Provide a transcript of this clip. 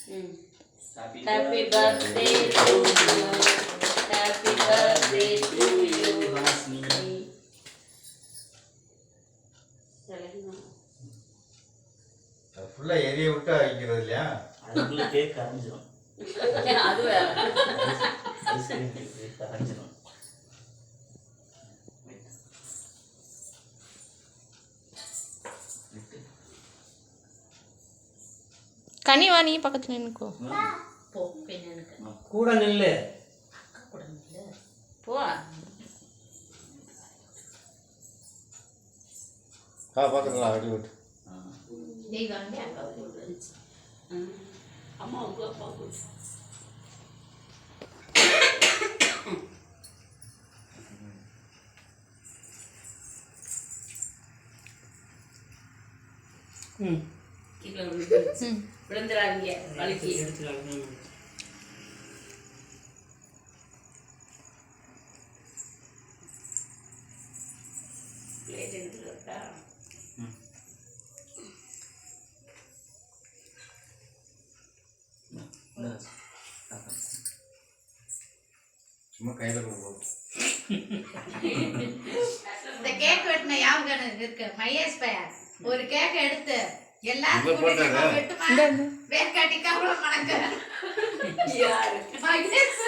Happy birthday to you. Happy birthday to you. ஃபுல்லா எரிய விட்டு வைக்கிறது இல்லையா? அதுக்குள்ள கேக் கரைஞ்சிடும். அது வேற. Ice cream cake கரைஞ்சிடும். கனிவா நீ பக்கத்துல நின்னுக்கோ. போ பெண்ணனுக்கு. கூட நில்லு. அக்கா கூட நில்லு. போ. பக்கத்துல அடி விட்டு. நீ வாங்க அக்கா கூட. அம்மாவுக்கு அப்பாவுக்கு. விழுந்துடாதீங்க வலிக்கு. பிளேட் எடுத்துட்டு வரட்டா? சும்மா கையில கொடுப்போம். இந்த கேக் வெட்டின ஞாபகம் இருக்கு மகேஷ் பையன் ஒரு கேக் எடுத்து எல்லாரும் வெட்டுமா வேர்க்காட்டிக்கு அவ்வளவு மணக்க யாரு மகேஷ்